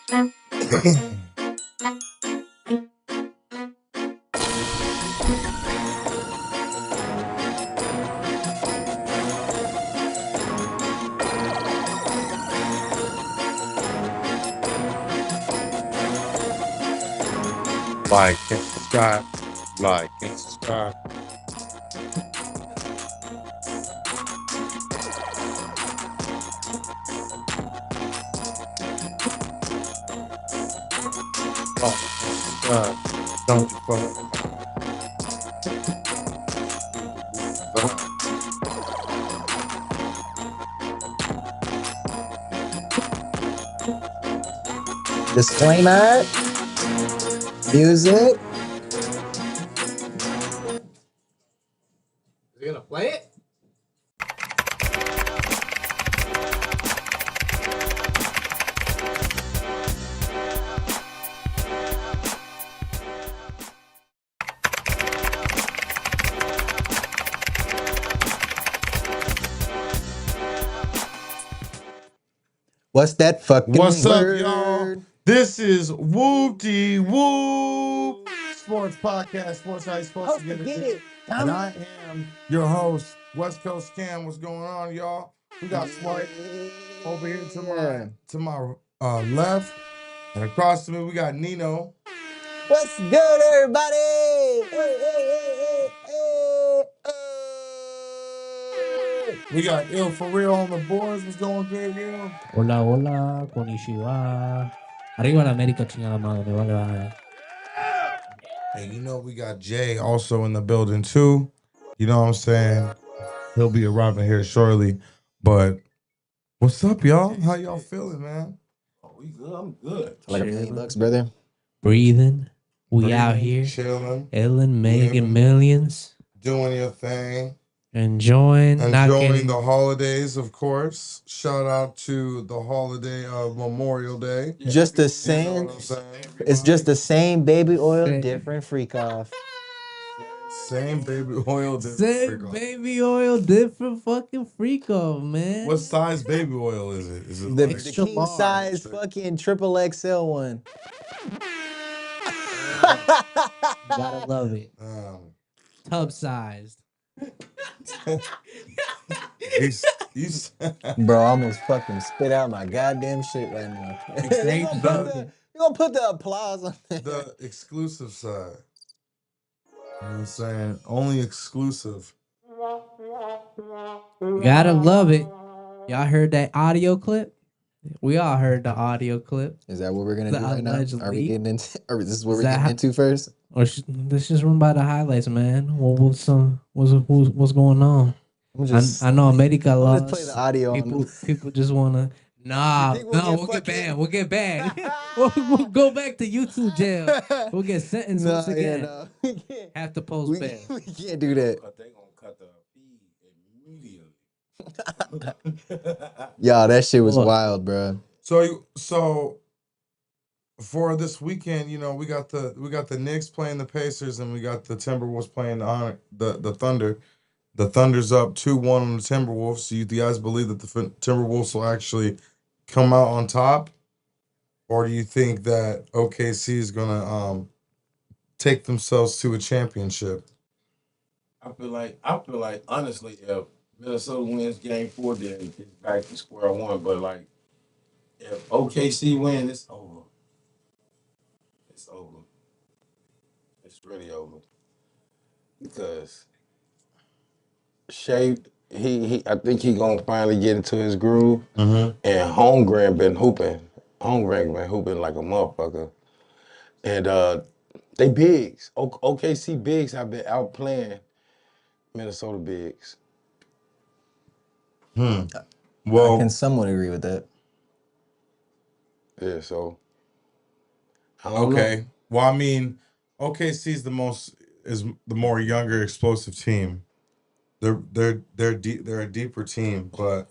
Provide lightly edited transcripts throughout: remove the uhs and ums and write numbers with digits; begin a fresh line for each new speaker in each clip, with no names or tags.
Like and subscribe. Like and subscribe. Oh, don't you fuck.
Disclaimer. Music.
Is he gonna play it?
What's that fucking
What's
word?
up, y'all? This is Whoop-de Whoop Sports Podcast, Sports How You Supposed to Get It. And I am your host, West Coast Cam. What's going on, y'all? We got Swipe over here to my left, and across to me we got Nino.
What's good, everybody? Hey, hey, hey, hey, hey.
We got Ill for real on the boards. What's going good, Ill?
Hola, hola, konnichiwa. Arriba la América, chingada madre, me vale madre.
Hey, you know we got Jay also in the building too. You know what I'm saying? He'll be arriving here shortly. But what's up, y'all? How y'all feeling, man?
Oh, we good. I'm good.
Like $1,000,000, brother.
Breathing. We
Breathing,
out here.
chilling,
Ellen, making
living,
millions.
doing your thing.
Enjoying
The holidays, of course. Shout out to the holiday of Memorial Day.
Yeah, just the
You know
same.
what I'm saying?
It's just the same baby oil, different freak off.
Same baby oil, different
Same
freak off.
baby oil, different fucking freak off, man.
What size baby oil is it? Is it
The
Extra
king
large.
size fucking triple XL one.
Gotta love it. Tub sized.
Bro, I almost fucking spit out my goddamn shit right now. You gonna put the applause on that.
The exclusive side. You know what I'm saying? Only exclusive.
Gotta love it. Y'all heard that audio clip? We all heard the audio clip.
Is that what we're gonna do right now? Are we getting into? Or is this what we're
that
getting into first?
Or let's just run by the highlights, man. What's going on? I know America lost.
Let's play the audio.
People just wanna. We'll get banned. We'll get banned. we'll go back to YouTube jail. We'll get sentenced once again.
Yeah, no.
Have to post bail.
We can't do that.
But they gonna cut the feed immediately.
Y'all, that shit was wild, bro.
So for this weekend, you know, we got the Knicks playing the Pacers, and we got the Timberwolves playing the Thunder. The Thunder's up 2-1 on the Timberwolves. Do you guys believe that the Timberwolves will actually come out on top, or do you think that OKC is gonna take themselves to a championship?
I feel like honestly, if Minnesota wins Game 4, then it's back to square one. But like, if OKC wins, it's over. It's over. It's really over. Because Shea, I think he gonna finally get into his groove.
Mm-hmm.
And Holmgren been hooping. Holmgren been hooping like a motherfucker. And they bigs. OKC bigs have been outplaying Minnesota bigs.
Well, I can somewhat agree with that.
Yeah, so.
Okay. Know. Well, I mean, OKC is the more younger, explosive team. They're a deeper team, but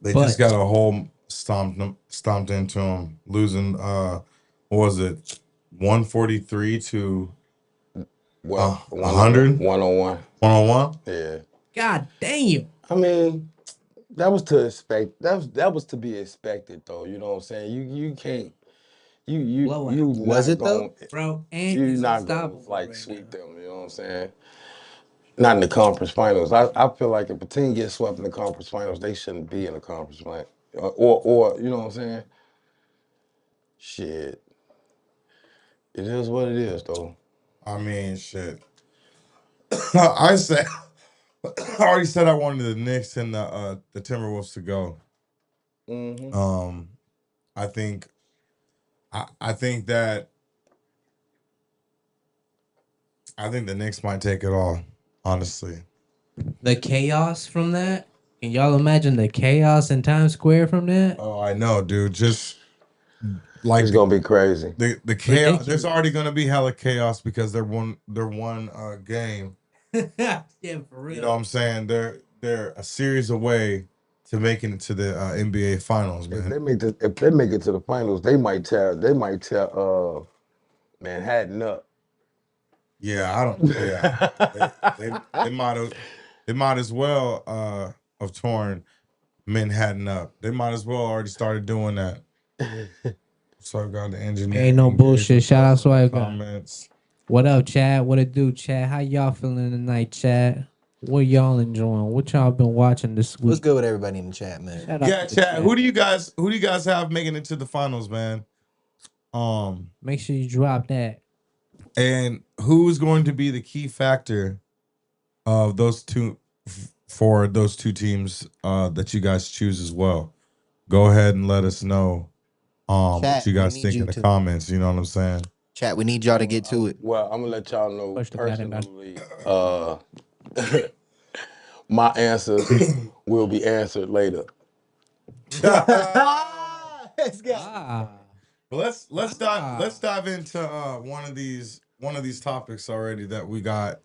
they just got a hole stomped into them, losing. What was it? 143 to
100. 101.
101.
Yeah.
God damn.
I mean, That was to expect. That was to be expected, though. You know what I'm saying? You can't.
Blowout.
You
Was
not
it though?
going.
Bro, and
You
it's
not gonna
unstoppable
like
right
sweep
now.
them. You know what I'm saying? Not in the conference finals. I feel like if a team gets swept in the conference finals, they shouldn't be in the conference final. Or you know what I'm saying? Shit. It is what it is, though.
I mean, shit. I said, I already said I wanted the Knicks and the Timberwolves to go.
Mm-hmm.
I think, I think that I think the Knicks might take it all. Honestly.
The chaos from that. Can y'all imagine the chaos in Times Square from that?
Oh, I know, dude. Just like
It's gonna be crazy.
the chaos. There's
Ridiculous.
already gonna be hella chaos because they're one game.
Yeah, for real.
You know what I'm saying? They're a series away to making it to the NBA Finals,
If they
man.
make it to the finals, they might tear Manhattan up.
Yeah, I don't. Yeah, they might as well have torn Manhattan up. They might as well already started doing that. So I got the engineer
Ain't no
engaged
bullshit.
with
Shout out
us in the
Swipe guy.
comments.
What up, Chad? What it do, Chad? How y'all feeling tonight, Chad? What y'all enjoying? What y'all been watching this week?
What's good with everybody in the chat, man?
Shout out
Yeah,
to the
chat.
chat.
Who do you guys have making it to the finals, man?
Make sure you drop that.
And who's going to be the key factor of those two for those two teams that you guys choose as well? Go ahead and let us know what
Chat,
you
we
guys
need
think
you
in the
to.
comments. You know what I'm saying?
Chat, we need y'all to get to it.
Well, I'm gonna let y'all know
Push the button, man.
personally. My answers will be answered later.
Let's go.
Let's dive into one of these topics already that we got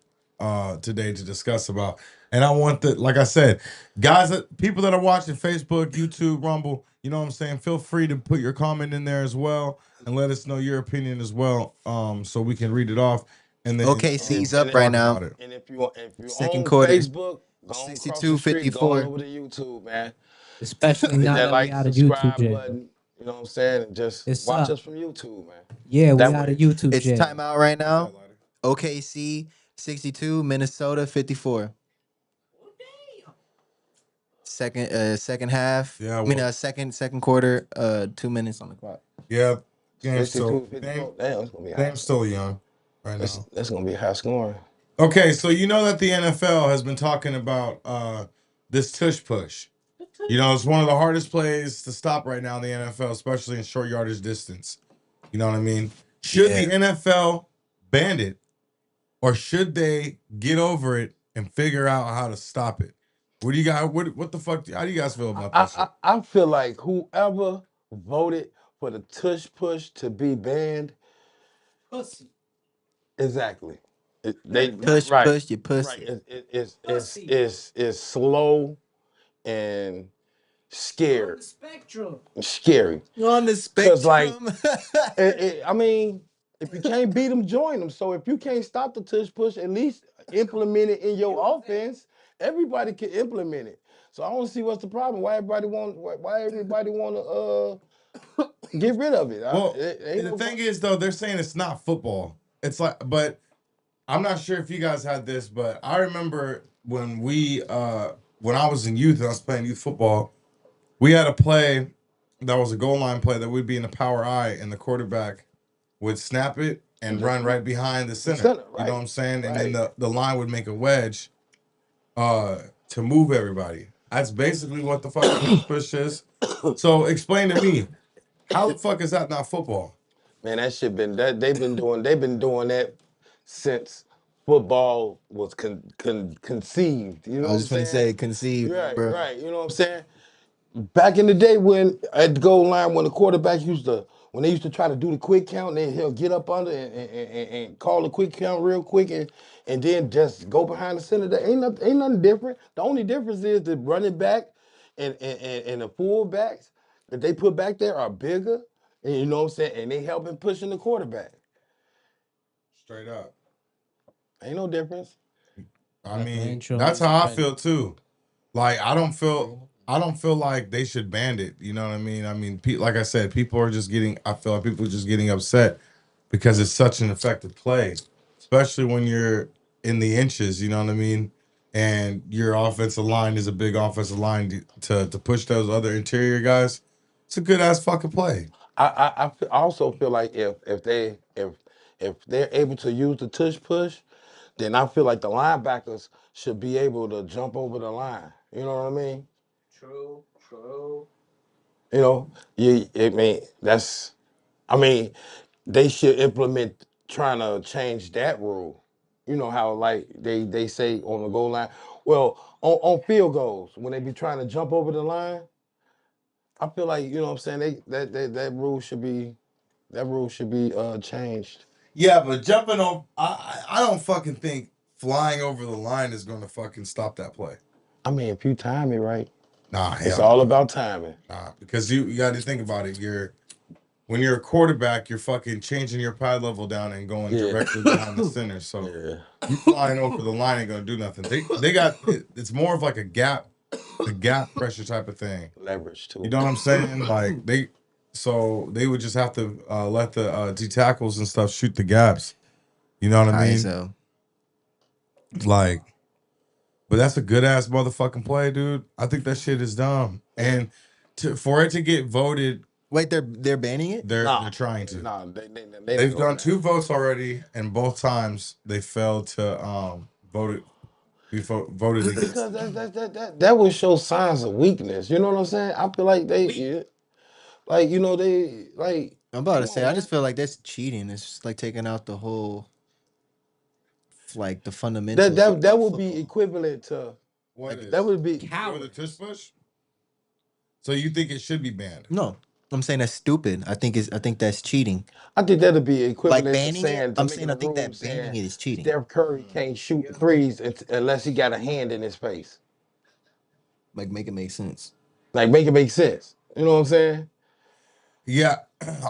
today to discuss about. And I want like I said, guys, people that are watching Facebook, YouTube, Rumble, you know what I'm saying? Feel free to put your comment in there as well and let us know your opinion as well, so we can read it off and then
OKC's up
and
right
talk
now.
about it.
And if you're
Second
on
quarter,
Facebook, go on across the street, go on
62-54.
over to YouTube, man.
Especially
Hit
now
that
that we
like,
out of YouTube
subscribe
jail.
button. You know what I'm saying? And just
It's
watch
up.
us from YouTube, man.
Yeah, we
That
out
way.
of YouTube
It's
jail.
timeout right now. OKC 62, Minnesota 54. Second half.
Yeah,
I mean,
well,
second quarter. 2 minutes on the clock.
yeah, game's
62,
still
54. Damn, it's gonna be high.
game's still young right now.
That's gonna be high scoring.
Okay, so you know that the NFL has been talking about this tush push. You know, it's one of the hardest plays to stop right now in the NFL, especially in short yardage distance. You know what I mean? Should the NFL ban it, or should they get over it and figure out how to stop it? What do you guys? What the fuck? How do you guys feel about that shit?
I feel like whoever voted for the tush push to be banned, exactly. They
Push,
right,
push, you pussy.
right. It's slow and scared, scary.
On the
Cause like,
spectrum.
I mean, if you can't beat them, join them. So if you can't stop the tush push, at least implement it in your offense. Everybody can implement it. So I don't see what's the problem. Why everybody want to get rid of it?
Well, the thing is though, they're saying it's not football. It's like, but I'm not sure if you guys had this, but I remember when when I was in youth and I was playing youth football, we had a play that was a goal line play that would be in the power I, and the quarterback would snap it and run right behind the center. You know what I'm saying? And then the line would make a wedge to move everybody. That's basically what the fucking push is. So explain to me, how the fuck is that not football?
Man, that shit they've been doing that since football was conceived. You know
I
what
was
I'm
just gonna
saying?
say conceived,
Right,
bro.
right. You know what I'm saying? Back in the day when at the goal line, when the quarterback when they used to try to do the quick count, then he'll get up under and call the quick count real quick and then just go behind the center. There ain't nothing different. The only difference is the running back and the fullbacks that they put back there are bigger, and you know what I'm saying, and they helping pushing the quarterback.
Straight up.
Ain't no difference.
I mean,
Differential
that's
is
how I
better.
feel too. Like I don't feel I don't feel like they should ban it. You know what I mean? I mean, like I said, people are just getting. I feel like people are just getting upset because it's such an effective play, especially when you're in the inches. You know what I mean? And your offensive line is a big offensive line to push those other interior guys. It's a good ass fucking play.
I also feel like if they're able to use the tush push, then I feel like the linebackers should be able to jump over the line. You know what I mean?
True. True.
You know, I mean, I mean, they should implement trying to change that rule. You know how like they say on the goal line. Well, on field goals when they be trying to jump over the line, I feel like you know what I'm saying. That rule should be changed.
Yeah, but jumping on, I don't fucking think flying over the line is going to fucking stop that play.
I mean, if you time it right,
Nah,
it's
hell
all
no.
about timing.
Nah, because you got to think about it. When you're a quarterback, you're fucking changing your pad level down and going directly behind the center. So you flying over the line ain't gonna do nothing. They got it's more of like a gap pressure type of thing.
Leverage too.
You know what I'm saying? Like they would just have to let the D tackles and stuff shoot the gaps. You know what I mean?
So
Like, but that's a good ass motherfucking play, dude. I think that shit is dumb. And for it to get voted,
wait, they're banning it?
they're trying to.
Nah,
They've done 2 votes already, and both times they failed to vote it. Voted against.
Because that would show signs of weakness. You know what I'm saying? I feel like like you know they like.
I'm about to say, I just feel like that's cheating. It's just like taking out the whole, like the fundamentals.
That would be equivalent to
What
like,
is?
that would be
For the tush push? So you think it should be banned?
No, I'm saying that's stupid. I think that's cheating.
I think that'd be equivalent
Like
to
banning
saying
it. I'm saying I think that banning it is cheating.
Steph Curry can't shoot threes unless he got a hand in his face.
Like make it make sense.
Like make it make sense. You know what I'm saying?
Yeah,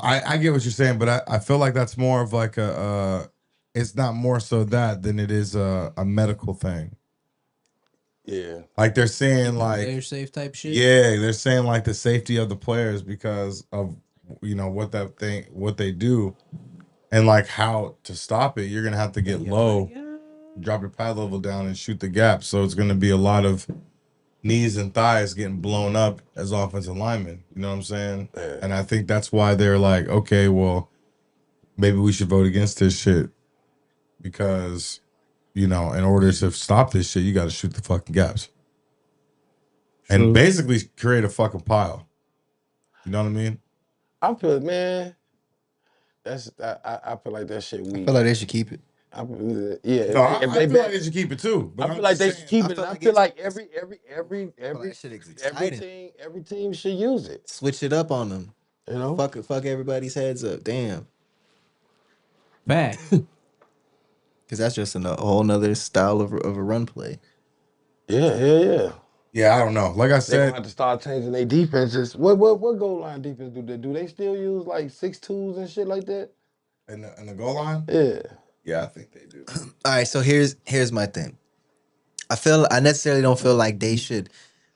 I get what you're saying, but I feel like that's more of like it's not more so that than it is a medical thing.
Yeah.
Like they're saying like
player safe type shit.
Yeah, they're saying like the safety of the players because of what they do, and like how to stop it. You're gonna have to get low, drop your pad level down, and shoot the gap. So it's gonna be a lot of knees and thighs getting blown up as offensive linemen. You know what I'm saying?
Yeah.
And I think that's why they're like, okay, well, maybe we should vote against this shit because, in order to stop this shit, you got to shoot the fucking gaps. And basically create a fucking pile. You know what I mean?
I feel, man, I feel like that shit weak.
I feel like they should keep it.
I feel like they should keep it too. But
I feel like they should keep it. I feel like every team should use it.
Switch it up on them.
You know?
Fuck everybody's heads up. Damn.
Fact.
Because that's just a whole nother style of a run play.
Yeah.
Yeah, I don't know. Like I
They're
said,
gonna have to start changing their defenses. What goal line defense do they do? They still use like 6-2s and shit like that?
In the goal line?
Yeah.
Yeah, I think they do.
All right, so here's my thing. I necessarily don't feel like they should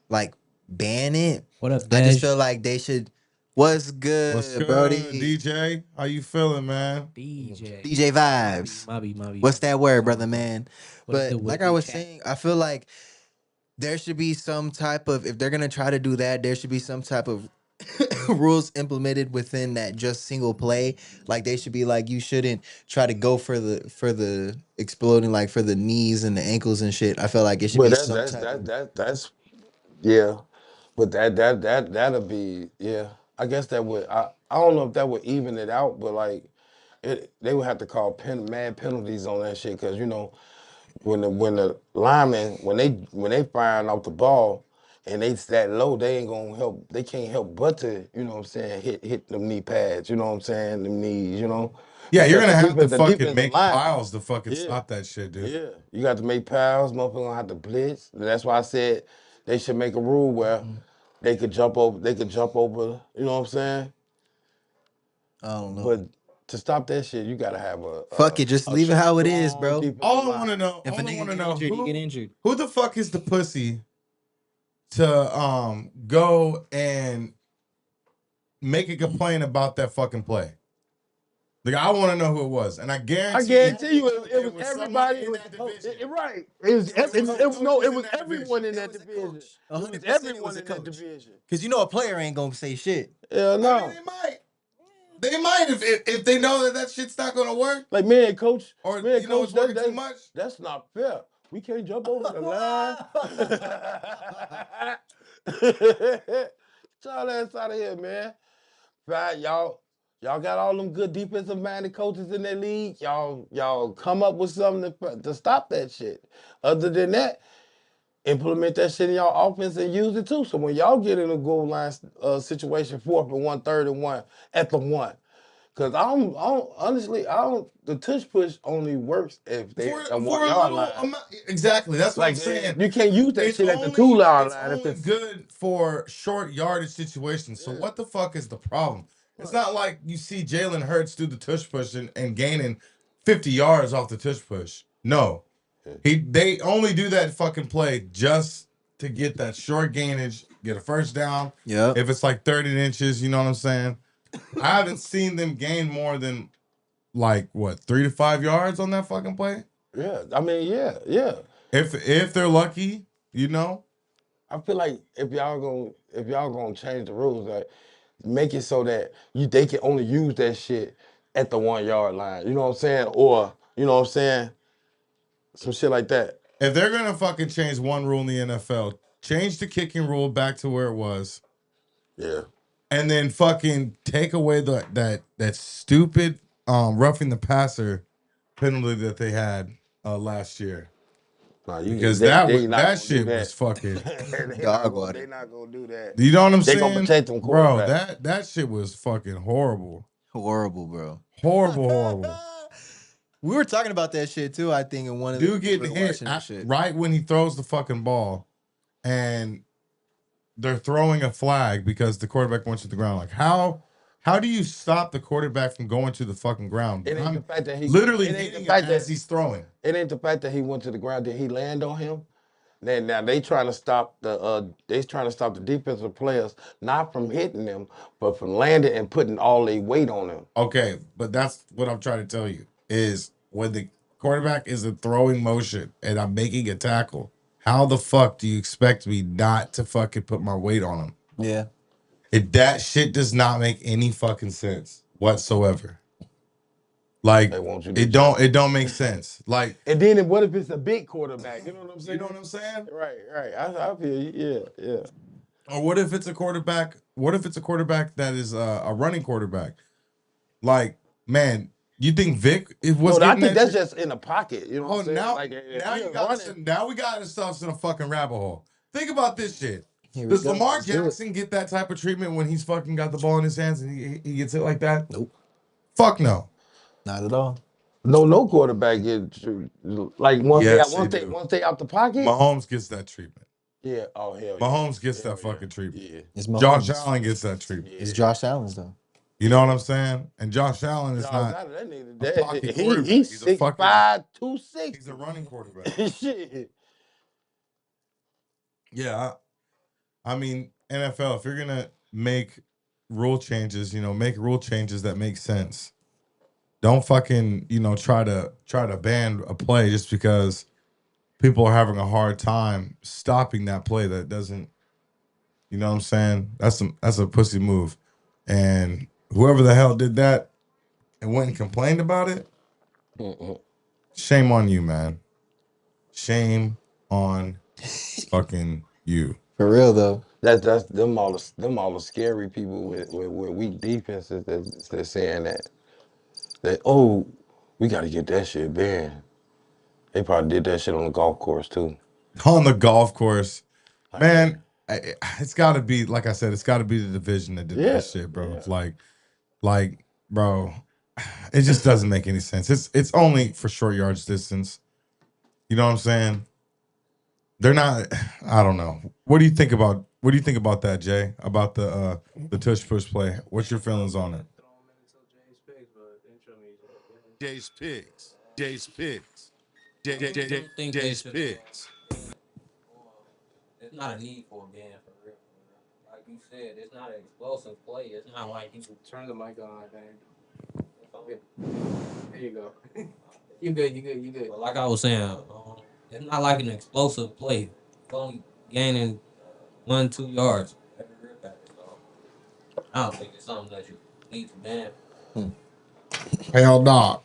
like ban it.
What up,
I just
Dej?
feel like they should. What's good, Brody?
DJ? How you feeling, man?
DJ vibes.
Mobby.
What's that word, brother, man? But
What
like I was saying, I feel like there should be some type of, if they're gonna try to do that, there should be some type of rules implemented within that just single play. Like they should be like, you shouldn't try to go for the exploding, like for the knees and the ankles and shit. I feel like it should be some type
that's yeah. But that'll be, yeah. I guess that would, I don't know if that would even it out, but like they would have to call mad penalties on that shit, because when the linemen when they firing off the ball and they that low, they ain't gonna help. They can't help but to, you know what I'm saying, hit them knee pads. You know what I'm saying, them knees.
Yeah, you're gonna
Because
have to
the
fucking make
line,
piles to fucking stop that shit, dude.
Yeah, you got to make piles. Motherfuckers gonna have to blitz. And that's why I said they should make a rule where they could jump over. They could jump over. You know what I'm saying?
I don't know.
But to stop that shit, you gotta have a
fuck it. Just leave it how it is, bro.
All I want to know.
If a nigga get injured, he get injured.
Who the fuck is the pussy to go and make a complaint about that fucking play. Like, I want to know who it was, and I guarantee
you, it was everybody in that division.
Right.
It was everyone in that division. It was
100%
everyone in that division.
Because you know a player ain't gonna say shit.
Hell no.
I mean, they might if they know that shit's not gonna work.
Like, man, coach,
Or
man,
you know
coach,
it's working too much.
That's not fair. We can't jump over the line. Get y'all ass out of here, man. Right, y'all got all them good defensive minded coaches in that league. Y'all come up with something to stop that shit. Other than that, implement that shit in y'all offense and use it too. So when y'all get in a goal line situation, 4th and 1, 3rd and 1 at the 1. Cause I don't honestly, the tush push only works if they at the 1 yard line.
Exactly. That's what I'm saying.
You can't use that shit at the 2 yard line.
It's only good for short yardage situations. So what the fuck is the problem? It's not like you see Jalen Hurts do the tush push and gaining 50 yards off the tush push. No. They only do that fucking play just to get that short gainage, get a first down.
Yeah.
If it's like 30 inches, you know what I'm saying? I haven't seen them gain more than like what 3 to 5 yards on that fucking play.
Yeah, I mean, yeah.
If they're lucky, you know.
I feel like if y'all gonna change the rules, like make it so that they can only use that shit at the 1 yard line. You know what I'm saying? Or you know what I'm saying? Some shit like that.
If they're gonna fucking change one rule in the NFL, change the kicking rule back to where it was.
Yeah.
And then fucking take away that stupid roughing the passer penalty that they had last year.
Nah,
because that shit was fucking
dog water.
They not gonna do that.
You know what I'm
They
saying?
gonna protect them
Bro,
quarterbacks.
that shit was fucking horrible.
Horrible, bro.
Horrible.
We were talking about that shit too, I think, in one of
Dude getting hit right when he throws the fucking ball, and they're throwing a flag because the quarterback went to the ground. Like, how do you stop the quarterback from going to the fucking ground?
It ain't the fact that he
literally hitting him as he's throwing.
It ain't the fact that he went to the ground. Did he land on him? Now they trying to stop the defensive players not from hitting them, but from landing and putting all their weight on them.
Okay, but that's what I'm trying to tell you is when the quarterback is in throwing motion and I'm making a tackle, how the fuck do you expect me not to fucking put my weight on him?
Yeah.
That shit does not make any fucking sense whatsoever. Like it don't make sense. Like,
and then what if it's a big quarterback? You know what I'm saying?
You know what I'm saying?
Right. I feel you. Yeah.
Or what if it's a quarterback? What if it's a quarterback that is a running quarterback? Like, man, you think Vic was?
No, I think that's just in the pocket. You know what I'm saying?
Now we got ourselves in a fucking rabbit hole. Think about this shit. Does Lamar Jackson get that type of treatment when he's fucking got the ball in his hands and he gets it like that?
Nope.
Fuck no.
Not at all.
No quarterback gets like once they out the pocket.
Mahomes gets that treatment.
Yeah. Oh hell.
Mahomes gets that fucking treatment.
Yeah.
Josh Allen gets that treatment.
It's Josh Allen's though.
You know what I'm saying? And Josh Allen is not a pocket quarterback.
He's 6'5", 260.
He's a running quarterback.
Shit.
Yeah, I mean, NFL, if you're gonna make rule changes, make rule changes that make sense. Don't fucking, try to ban a play just because people are having a hard time stopping that play that doesn't, you know what I'm saying? That's a pussy move. And whoever the hell did that and went and complained about it, shame on you, man. Shame on fucking you.
For real though.
That's them all the scary people with weak defenses that's saying that we got to get that shit banned. They probably did that shit on the golf course too.
On the golf course, man, it's got to be, like I said, it's got to be the division that did that shit, bro.
Yeah.
Like, bro, it just doesn't make any sense. It's only for short yards distance. You know what I'm saying? They're not. I don't know. What do you think about that, Jay? About the tush push play? What's your feelings on it?
Jay's picks.
It's not a need for a ban for real. Like you said, it's not an explosive play. It's not like you
turn the mic on, man. There you go. You good.
But like I was saying, it's not like an explosive play. It's only gaining 1-2 yards every rip at it. So I don't think it's something that you need to ban.
Hell no.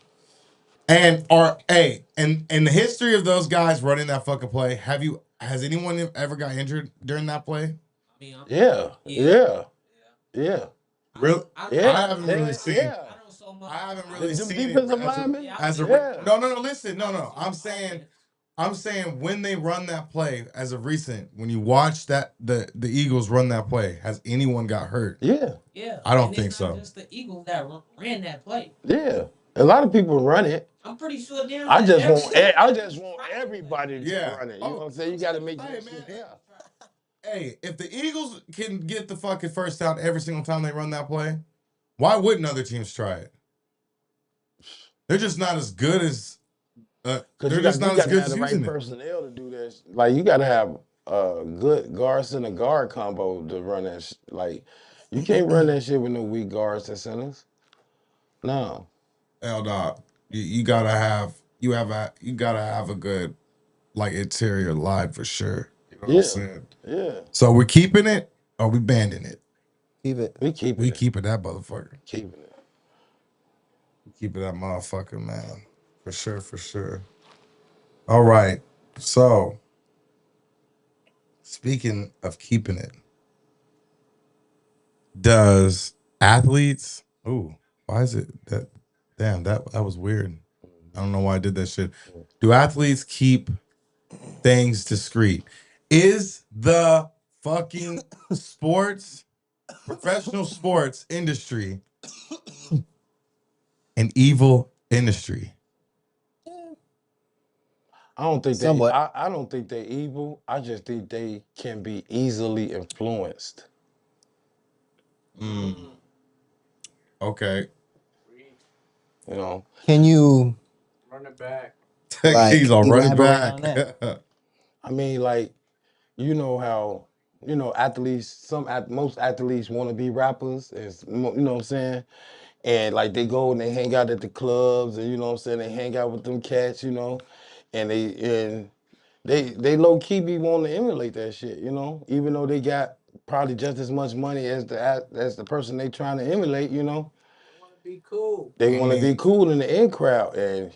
And in the history of those guys running that fucking play, has anyone ever got injured during that play?
I mean,
Yeah.
Really?
Yeah.
I haven't really seen.
Yeah.
I haven't really
Them
seen
defensive
it
linemen?
as a
Yeah.
no. Listen, no. I'm saying when they run that play as of recent, when you watch that the Eagles run that play, has anyone got hurt?
Yeah.
Yeah.
I don't
And
think
it's
so.
not just the Eagles that ran that play.
Yeah. A lot of people run it.
I'm pretty sure them.
I just want everybody to
Yeah.
run it. You know what I'm saying? You got to make
Hey,
that
man.
shit. Yeah.
Hey, if the Eagles can get the fucking first down every single time they run that play, why wouldn't other teams try it? They're just not as good as.
Because
They're
you
just
got
not
to
as good
have
as
the right
using it.
personnel to do this. Like you got to have a good guard center guard combo to run that. Like you can't run that shit with no weak guards and centers. No.
Hell no. You gotta have a good like interior line for sure. You know what I'm saying?
Yeah.
So we're keeping it or we banning it?
Keep it.
We keeping
We
it.
keeping that motherfucker.
Keeping it.
Keeping that motherfucker, man. For sure. All right. So speaking of keeping it, does athletes why is it that damn that was weird. I don't know why I did that shit. Do athletes keep things discreet? Is the fucking professional sports industry an evil industry?
I don't think
Somewhat.
I don't think they're evil. I just think they can be easily influenced.
Okay.
You know.
Can you
Run it back.
like
He's on running
elaborate
back.
on that?
I mean, like, you know how, athletes, most athletes want to be rappers, you know what I'm saying? And like they go and they hang out at the clubs and you know what I'm saying, they hang out with them cats, and they low key be wanting to emulate that shit, even though they got probably just as much money as the person they trying to emulate,
They want to be cool.
They want to be cool in the in crowd, and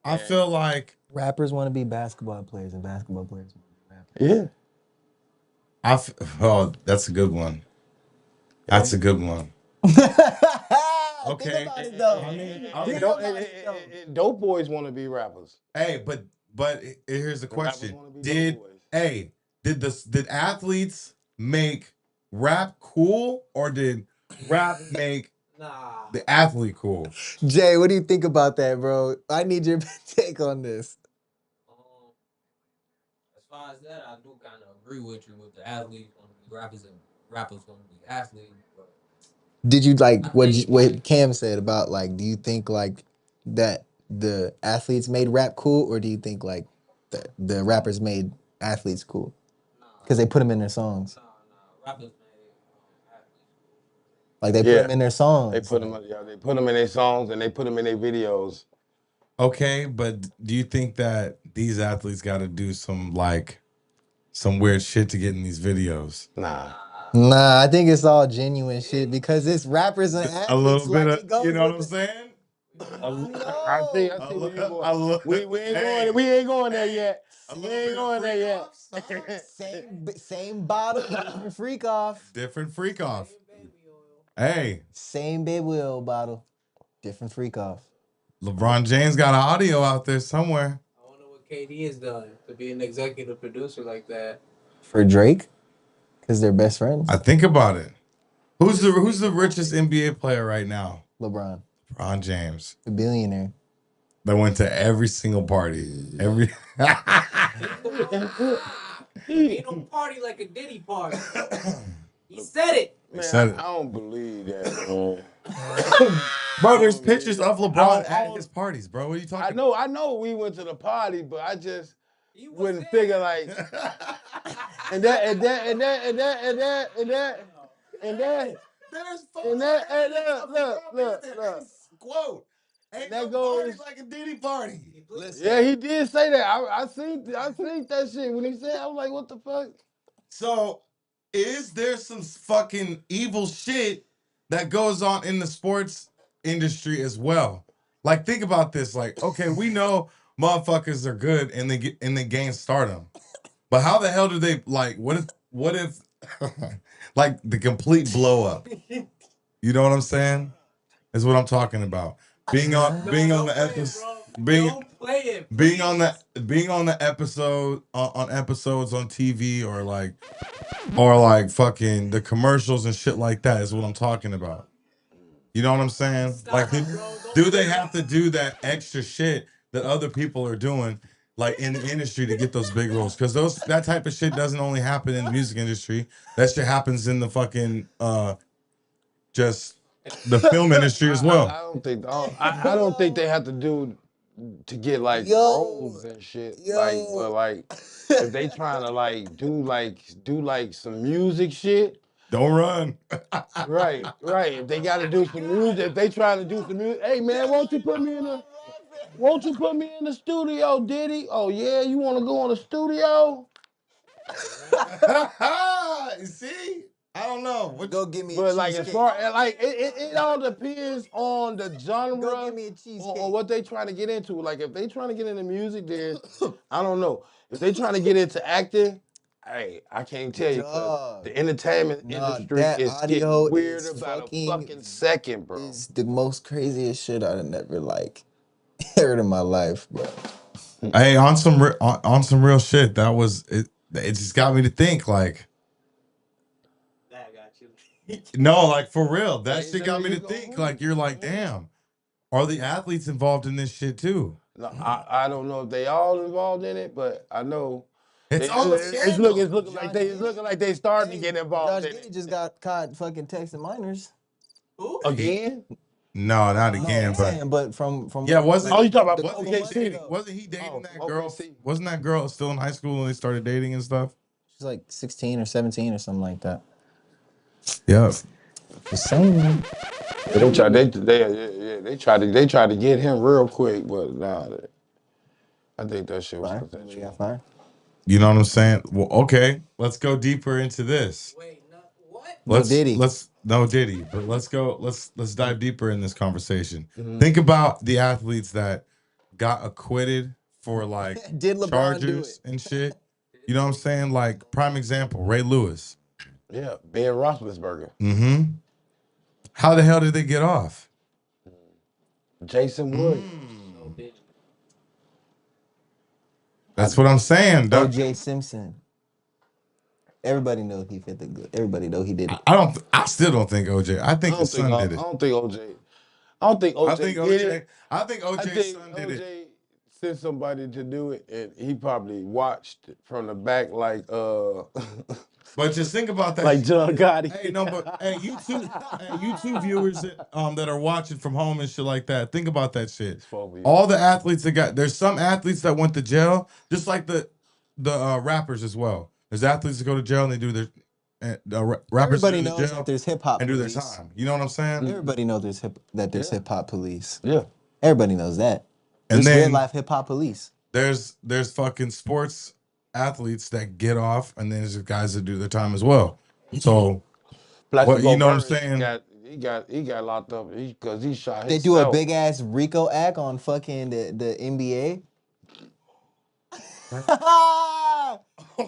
I feel like
Rappers want to be basketball players and basketball players want to be rappers.
yeah.
That's a good one. That's a good one. Okay.
Think about it though.
Dope boys want to be rappers.
Hey, but here's the question:
wanna be
Did
dope boys.
did athletes make rap cool, or did rap make the athlete cool?
Jay, what do you think about that, bro? I need your take on this.
As far as that, I do kind of agree with you with the athletes want to be rappers and rappers want to be athletes. But
Did you like what Cam said about like? Do you think like that the athletes made rap cool, or do you think like the rappers made athletes cool because they put them in their songs?
Rappers made athletes.
Like they put them in their songs.
They put them in their songs and they put them in their videos.
Okay, but do you think that these athletes got to do some weird shit to get in these videos?
Nah, I think it's all genuine shit because it's rappers and athletes.
A little bit
like,
of, you know what I'm saying?
I see where you're going. We ain't going there yet. We ain't going there yet.
Same bottle, different freak off.
Different freak off. Hey.
Same baby oil bottle, different freak off.
LeBron James got an audio out there somewhere.
I wonder what KD has done to be an executive producer like that.
For Drake? Because they're best friends?
I think about it. Who's the richest NBA player right now?
LeBron
James.
the billionaire.
That went to every single party. Every
Ain't no party like a Diddy party. He said it.
Man, I don't believe that, man.
Bro, there's pictures of LeBron at his parties, bro. What are you talking about?
I know we went to the party, but I just wouldn't figure like and that and that and that and that and that and that and that
There's
and that and
look. Quote.
and
Ain't
that
no party
goes.
like a Diddy party.
Listen,
Yeah, he did say that. I seen that shit when he said. I was like, what the fuck?
So, is there some fucking evil shit that goes on in the sports industry as well? Like, think about this. Like, okay, we know motherfuckers are good and they gain stardom, but how the hell do they like? What if like the complete blow up? You know what I'm saying? Is what I'm talking about. Being on the episode, being on the episode on episodes on TV or like fucking the commercials and shit like that is what I'm talking about. You know what I'm saying? Like, do they have to do that extra shit that other people are doing, like in the industry, to get those big roles? Because that type of shit doesn't only happen in the music industry. That shit happens in the fucking just the film industry as well.
I don't think they have to do to get like roles and shit. Like if they trying to like do some music shit.
Don't run.
Right. If they got to do some music, if they trying to do some music, hey man, won't you put me in the studio, Diddy? Oh yeah, you want to go in the studio?
You see? I don't know.
go get me a
But like as
cheesecake.
far as like it all depends on the genre
Go get me a cheesecake.
or what they trying to get into. Like if they trying to get into music, then I don't know. If they trying to get into acting, hey, I can't tell you 'cause the entertainment industry
that
is
audio
getting weird
is
about a fucking second, bro.
Is the most craziest shit I've never like heard in my life, bro.
Hey, on some real shit. That was it. It just got me to think. Like,
That got you.
no, like for real. That shit got me to think. Like, you're like, damn. Are the athletes involved in this shit too?
No, I don't know if they all involved in it, but I know
It's all a scandal.
it's looking like they starting to get involved
Josh
in
Giddey
it
just got caught fucking texting minors.
Who?
again.
No, not again.
But from
Yeah, wasn't
Oh, you talking about
the
wasn't
couple
he
months
dating?
ago.
Wasn't he dating that
okay,
girl?
see.
Wasn't that girl still in high school when they started dating and stuff?
She's like 16 or 17 or something like that.
Yeah.
Just saying, man.
They tried to get him real quick, but nah, I think that shit was
Fire.
consensual.
Got fired.
You know what I'm saying? Well, okay. Let's go deeper into this.
Wait, no, what?
No Diddy.
No Diddy, but let's dive deeper in this conversation. Think about the athletes that got acquitted for like
Did LeBron
charges
do it?
and shit. You know what I'm saying? Like prime example, Ray Lewis.
Yeah, Ben Roethlisberger,
Mm-hmm. How the hell did they get off?
Jason Williams.
That's what I'm saying.
O.J. Simpson. Everybody knows he fit the good. Everybody know he did it.
I still don't think OJ. I think his son did it.
I don't think OJ did it.
I think OJ's son did it.
OJ sent somebody to do it, and he probably watched from the back like
But just think about that.
like John Gotti.
Hey, no, but YouTube viewers that are watching from home and shit like that. Think about that shit. All the athletes there's some athletes that went to jail, just like the rappers as well. There's athletes that go to jail and they do their rappers.
Everybody knows that there's hip hop
and do their
police.
time. You know what I'm saying?
Everybody knows there's hip hop police.
Yeah.
Everybody knows that.
And
There's
then
real life hip hop police.
there's fucking sports athletes that get off, and then there's guys that do their time as well. So what you know what I'm saying?
He got locked up because he shot
They
himself.
do a big ass Rico act on fucking the NBA.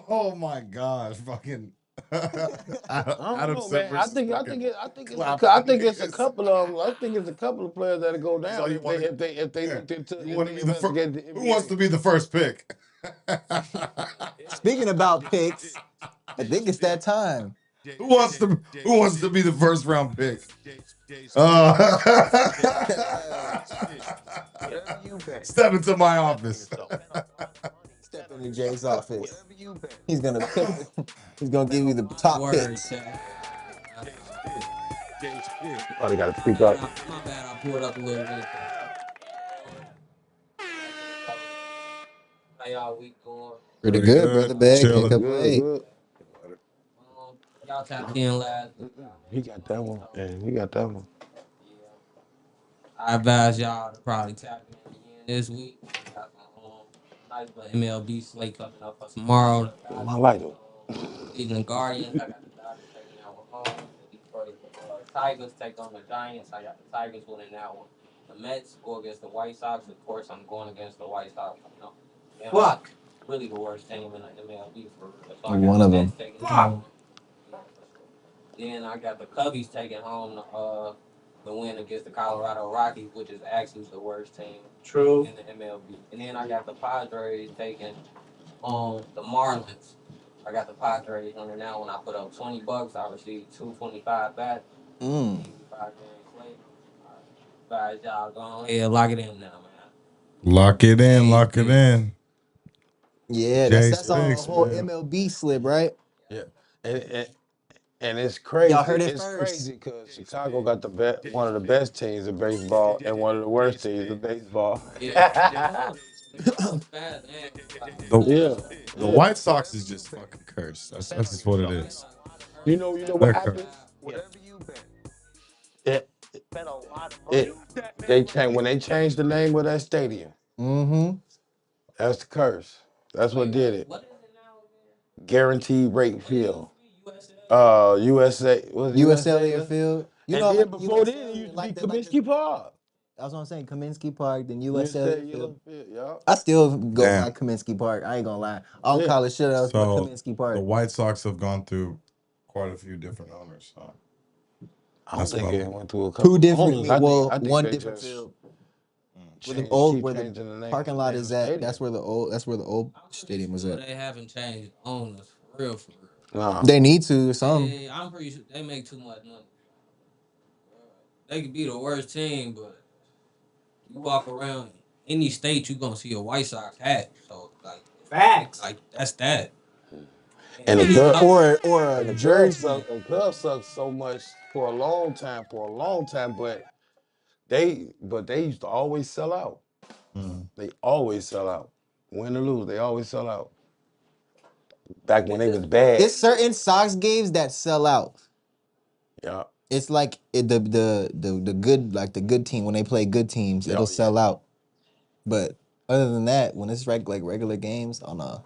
Oh my gosh, fucking.
I don't know, man. I think it's a couple of them. I think it's a couple of players that'll go down if they looked into.
Who wants to be the first pick?
Speaking about picks, I think it's that time.
Who wants to be the first round pick? Step into my office.
Step into Jay's office. He's gonna give you the top picks.
Probably got to speak up.
My bad, I pulled up a little bit. How y'all week going?
Pretty good, brother. Bag. Can't
Chilling.
complain.
Good.
Y'all tapped in last.
He got that one, and he got that one.
Yeah. I advise y'all to probably tap in again this week. Got some nice little MLB slate coming up for tomorrow.
My lighter.
Cleveland Guardians. I got the Dodgers taking that one home. The Detroit Tigers take on the Giants. I got the Tigers winning that one. The Mets go against the White Sox. Of course, I'm going against the White Sox. You know, fuck. Really the worst team in the MLB for real. So I got
One
the
of
Mets
them.
taking home. Yeah, for sure. Then I got the Cubbies taking home the win against the Colorado Rockies, which is actually the worst team in the MLB. And then I got the Padres taking on the Marlins. I got the Padres under now. When I put up $20, I received $225 back.
Mm.
Easy 5 game slate. Guys, y'all go ahead, lock it in now, man.
Lock it in. Lock it
J6.
in.
Yeah, that's on a
J6,
whole
man.
MLB slip, right?
Yeah, and, and it's
Y'all
crazy.
heard it
It's
first.
crazy because Chicago got one of the best teams in baseball and one of the worst teams in baseball.
Yeah. Fast and
The
Yeah,
the
yeah.
White Sox is just fucking cursed. That's just what it is.
You know what
They're cursed.
happened? It, it, they changed when they changed the name of that stadium.
Mm-hmm.
That's the curse. That's what did it.
What is it now again?
Guaranteed rate
What it used
field.
to be? USL?
USA was it
US
USA?
Elliott
Yeah.
Field. You
And
know,
then
like
before
US
then, it
Elliott,
used to be
like the
Kaminsky Park.
I was gonna say Kaminsky Park, then US
USA
Elliott
Yellow
Field.
Field. Yeah.
I still go by
Damn.
Kaminsky Park. I ain't gonna lie. I don't
Yeah.
call it shit else but
So
Kaminsky
the
Park.
White Sox have gone through quite a few different owners. So
I don't
that's
think
probably
it went through a
Two
couple
different,
owners.
well,
I think
one
they
different
just
field. Where the old,
keep
where the
changing the name
parking
of the
lot
damn
is at.
stadium.
That's where the old
I'm pretty
stadium was
sure
at.
they haven't changed owners for real, for real.
Nah.
They need to or something.
I'm pretty sure they make too much money. They could be the worst team, but you walk around any state, you gonna see a White Sox hat. So like that's that.
And the
Any
Cubs
color.
Or a
and the Cubs
jersey.
suck and Cubs suck so much for a long time, but they used to always sell out.
Mm.
They always sell out. Win or lose, they always sell out. Back when they was bad.
It's certain Sox games that sell out.
Yeah.
It's like the good, like the good team, when they play good teams,
Yeah,
it'll
yeah.
sell out. But other than that, when it's like regular games, oh no,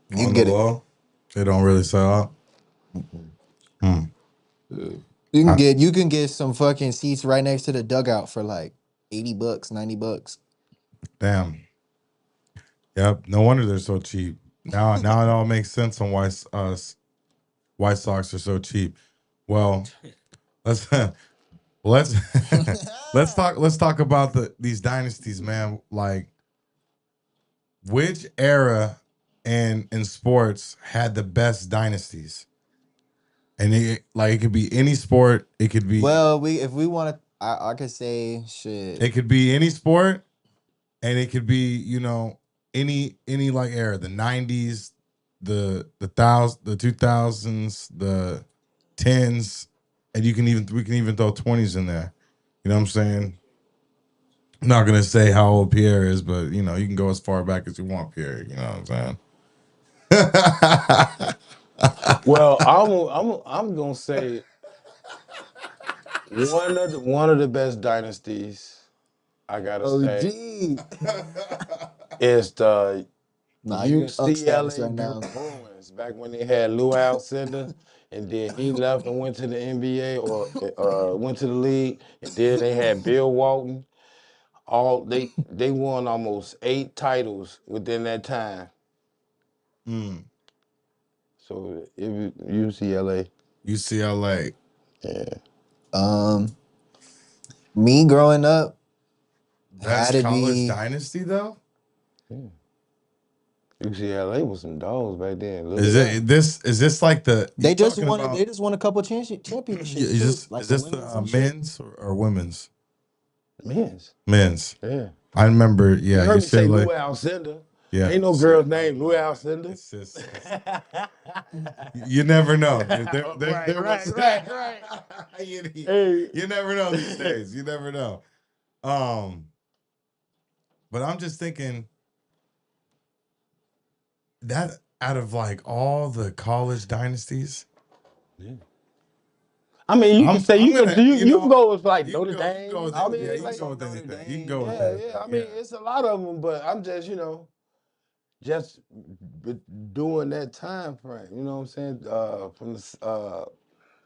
you
On
can
the
get it.
low, they don't really sell out. Hmm.
You can get some fucking seats right next to the dugout for like $80, $90.
Damn. Yep. No wonder they're so cheap. Now it all makes sense on why White Sox are so cheap. Well, let's let's let's talk about these dynasties, man. Like, which era in sports had the best dynasties? And it could be any sport. It could be
Well, if we want to, I could say shit.
it could be any sport, and it could be any like era, the 90s, the 2000s, the 10s, and we can even throw 20s in there. You know what I'm saying? I'm not gonna say how old Pierre is, but you can go as far back as you want, Pierre. You know what I'm saying?
Well, I'm gonna say one of the best dynasties I gotta say
OG.
is the
Nah, you in Unk status
UCLA
right now.
Bruins back when they had Lou Alcindor, and then he left and went to the NBA or went to the league, and then they had Bill Walton. They won almost 8 titles within that time.
Mm,
So it was UCLA.
UCLA.
Yeah.
Um, me growing up had
Best
to
college
be.
dynasty though?
UCLA was some dogs back then. Look
Is
it up.
it this is this like the you
They just
talking
won. They
about
just won a couple championships
is
too,
this
like
is
the
this the
women's and shit.
men's or women's?
Men's.
Men's.
Yeah.
I remember,
You
yeah,
heard me say Lou
UCLA.
Alcindor.
Yeah.
Ain't no girl's name Lou Alcindor.
It's just you never know.
Right.
You,
Hey.
you never know these days. You never know. But I'm just thinking, that out of like all the college dynasties.
Yeah. I mean, you can say
I'm
you
gonna,
can go with like
you
Notre
can go
Dame.
with
I
it.
mean,
Yeah,
it's
you can
like
go with
Notre
anything. You can
Dame,
go with
yeah,
anything.
yeah. I mean, it's a lot of them, but I'm just just doing that time frame. You know what I'm saying? From the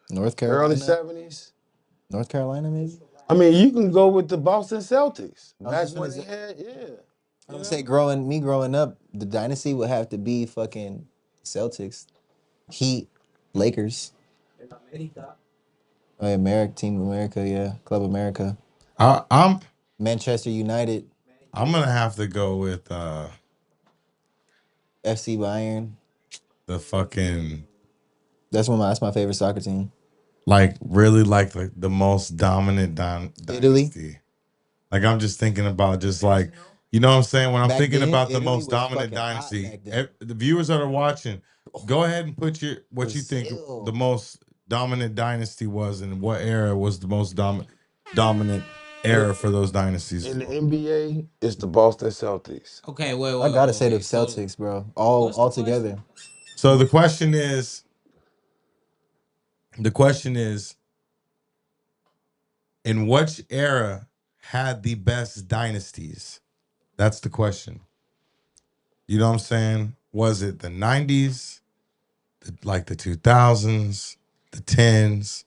North
early
Carolina.
'70s.
North Carolina, maybe.
I mean, you can go with the Boston Celtics
I was
back
just
when
gonna
they
say,
had, yeah.
I'm
You
gonna say,
know?
growing up, the dynasty would have to be fucking Celtics, Heat, Lakers. Oh, yeah, Team America, yeah, Club America,
I'm
Manchester United,
gonna have to go with
FC Bayern.
the fucking
That's my favorite soccer team.
like really like the most dominant
Italy.
dynasty. Like I'm just thinking about just like, you know what I'm saying? When I'm
Back
thinking
then,
about the
Italy
most
was
dominant
fucking hot
dynasty,
back then.
the viewers that are watching, go ahead and put what you think
Brazil.
the most dominant dynasty was and what era was the most dominant era for those dynasties.
In the NBA, it's the Boston Celtics.
Okay, wait.
I gotta say the
wait. So,
Celtics, bro.
what's the
All together.
So the question is, in which era had the best dynasties? That's the question. You know what I'm saying? Was it the 90s, like the 2000s, the 10s,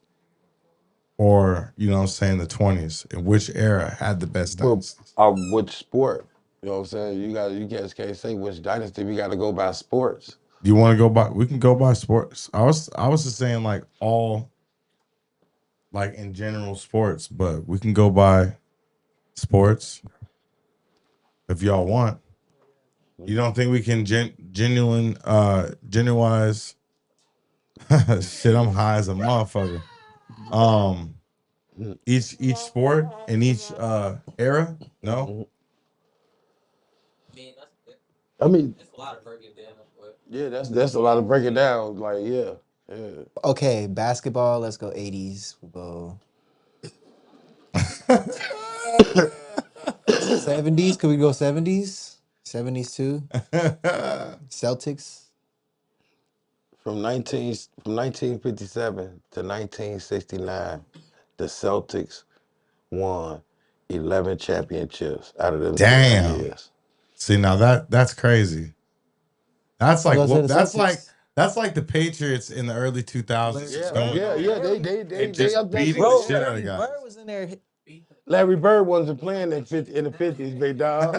or, you know what I'm saying, the 20s? In which era had the best
But
dynasties?
which sport? You know what I'm saying? You guys can't say which dynasty. We got to go by sports.
You want to go by? We can go by sports. I was just saying like all, like in general sports, but we can go by sports if y'all want. You don't think we can genuinize? Shit, I'm high as a motherfucker. Each sport in each era? No.
I mean,
that's a lot of breaking down. But
yeah, that's a lot of breaking down. Like, yeah.
Okay, basketball. Let's go 80s. We'll go 70s. Could we go 70s? 70s too. Celtics.
From 1957 to 1969, the Celtics won 11 championships out of them 12
Damn.
years.
See, now that's crazy. That's like
Go to the
that's
Celtics.
like the Patriots in the early 2000s just going and just beating the shit out of guys.
Bird was in there.
Larry Bird wasn't playing in the 50s, big dog.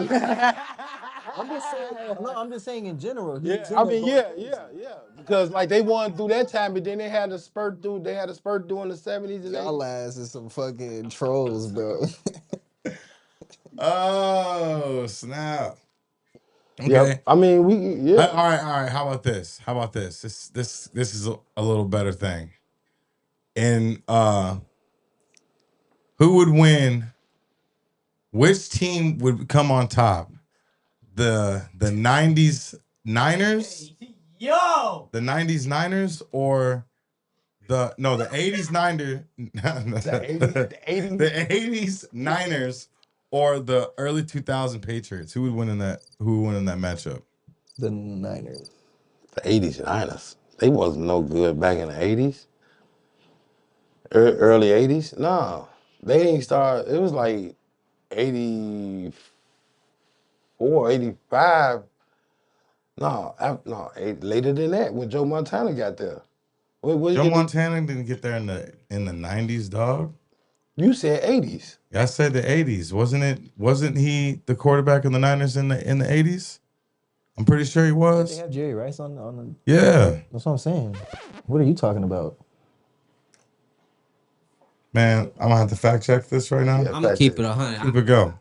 I'm just saying. No, I'm just saying in general. He was in
I
there
mean,
going
yeah.
crazy.
Because like they won through that time, but then they had a spurt during the 70s and
Y'all
80s.
ass is some fucking trolls, bro.
Oh, snap. Okay.
Yep. I mean,
All right. How about this? This is a little better thing. And who would win? Which team would come on top? The 90s Niners?
Yo!
The 90s Niners or the 80s Niners? The 80s Niners or the early 2000 Patriots? Who would win in that matchup?
The Niners.
The 80s Niners. They wasn't no good back in the 80s. Early 80s? No. They didn't start. It was like 84, 85. No, later than that when Joe Montana got there.
Joe Montana didn't get there in the 90s, dog.
You said 80s.
I said the 80s. Wasn't he the quarterback in the Niners in the 80s? I'm pretty sure he was.
They have Jerry Rice on the.
Yeah.
That's what I'm saying. What are you talking about?
Man, I'm gonna have to fact check this right now.
Yeah,
I'm gonna keep it 100.
Keep it go.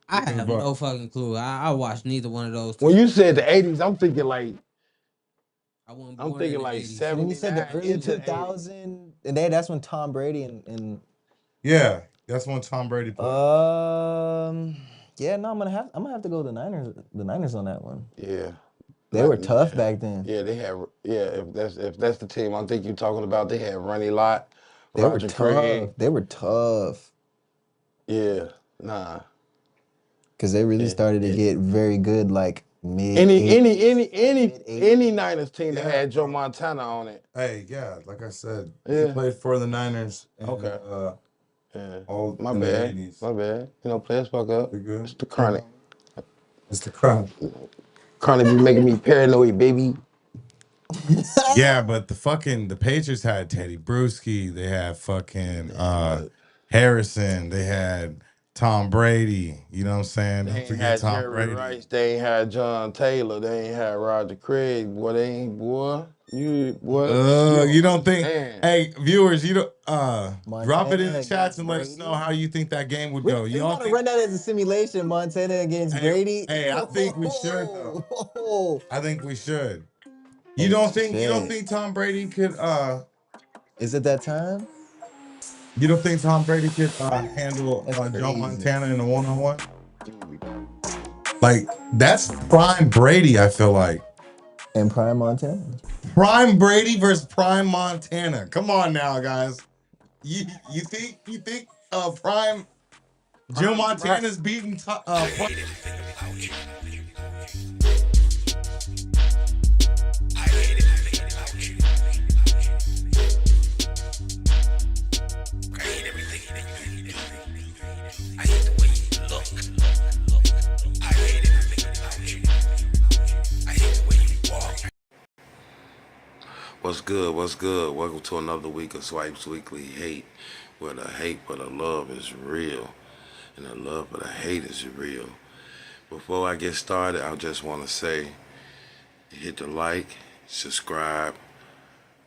I have no fucking clue. I watched neither one of those.
When you said the 80s, I'm thinking like
I wasn't
I'm
born in
thinking
the
like
80s.
79
And you said the early
into
2000, and that's when Tom Brady and
Yeah, that's when Tom Brady played.
yeah, no, I'm gonna have to go the Niners on that one.
Yeah.
They were tough back then.
Yeah, they had. Yeah, if that's the team I'm thinking you're talking about, they had Ronnie Lott,
They
Roger
were tough.
Craig.
They were tough.
Yeah, nah.
Because they really started to get very good like
Any Niners team that
Yeah,
had Joe
bro.
Montana on it.
Hey, yeah, like I said, he
Yeah.
played for the Niners and
Okay. Yeah.
all
My
in the
bad.
80s.
My bad. Players fuck up.
We good?
It's the chronic.
It's the crowd.
Chronic be making me paranoid, baby.
Yeah, but the Patriots had Teddy Bruschi, they had fucking
but
Harrison, they had Tom Brady. You know what I'm saying?
they
Don't
ain't
forget
had
Tom
Jerry
Brady.
Rice. They ain't had John Taylor. They ain't had Roger Craig. Boy, they ain't boy. You
don't think?
man.
Hey, viewers, you don't drop it in the
Montana
chats
against
and let us know
Brady.
how you think that game would go. You
We
don't
want to
think?
run that as a simulation. Montana against
Hey,
Brady.
hey, I think we should though.
Oh,
I think we should.
oh,
You don't think
shit.
Tom Brady could
Is it that time?
you don't think Tom Brady could handle
That's
Joe
crazy.
Montana in a one-on-one? Like that's prime Brady, I feel like.
And Prime Montana.
Prime Brady versus Prime Montana. Come on now, guys. You think Prime Joe Montana's beating
What's good? What's good? Welcome to another week of Swipes Weekly Hate, where the hate for the love is real, and the love for the hate is real. Before I get started, I just want to say, hit the like, subscribe,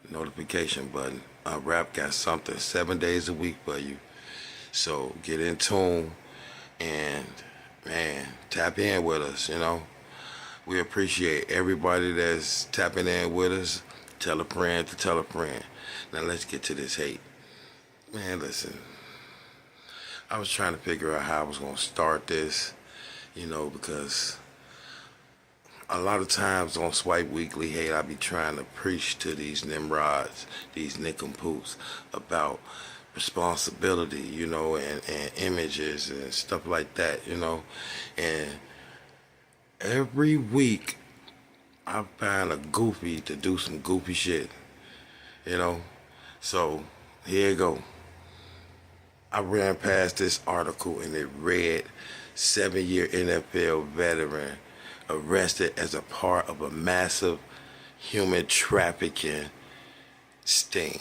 notification button. UNRAP got something 7 days a week for you. So get in tune and, man, tap in with us, We appreciate everybody that's tapping in with us. Tell a friend to tell a friend. Now let's get to this hate. Man, listen. I was trying to figure out how I was going to start this, because a lot of times on Swipe Weekly Hate, I be trying to preach to these nimrods, these nincompoops, about responsibility, and images and stuff like that, And every week, I find a goofy to do some goofy shit, So here you go. I ran past this article and it read 7-year NFL veteran arrested as a part of a massive human trafficking sting.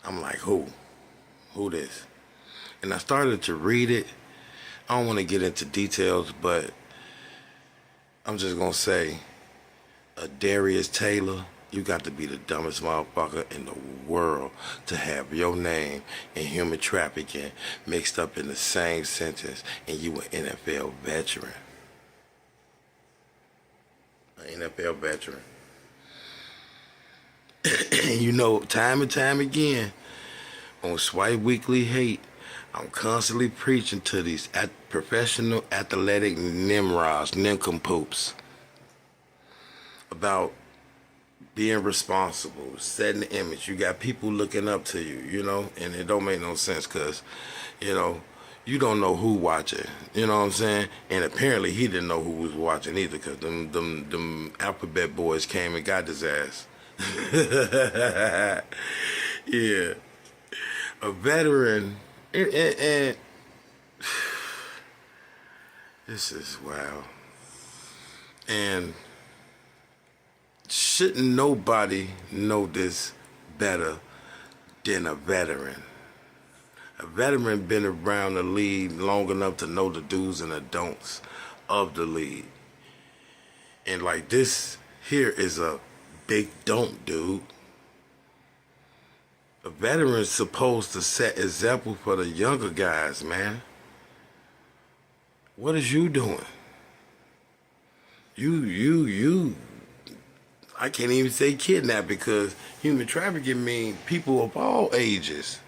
I'm like, who? Who this? And I started to read it. I don't want to get into details, but I'm just going to say, Darius Taylor, you got to be the dumbest motherfucker in the world to have your name and human trafficking mixed up in the same sentence, and you an NFL veteran. An NFL veteran. And time and time again, on Swipe Weekly Hate, I'm constantly preaching to these professional athletic nimrods, nincompoops, about being responsible, setting the image. You got people looking up to you, and it don't make no sense because, you don't know who watching. You know what I'm saying? And apparently he didn't know who was watching either because them alphabet boys came and got his ass. Yeah. A veteran, and this is wow. And shouldn't nobody know this better than a veteran? A veteran been around the league long enough to know the do's and the don'ts of the league. And like this here is a big don't, dude. A veteran's supposed to set example for the younger guys, man. What is you doing? You I can't even say kidnap because human trafficking means people of all ages.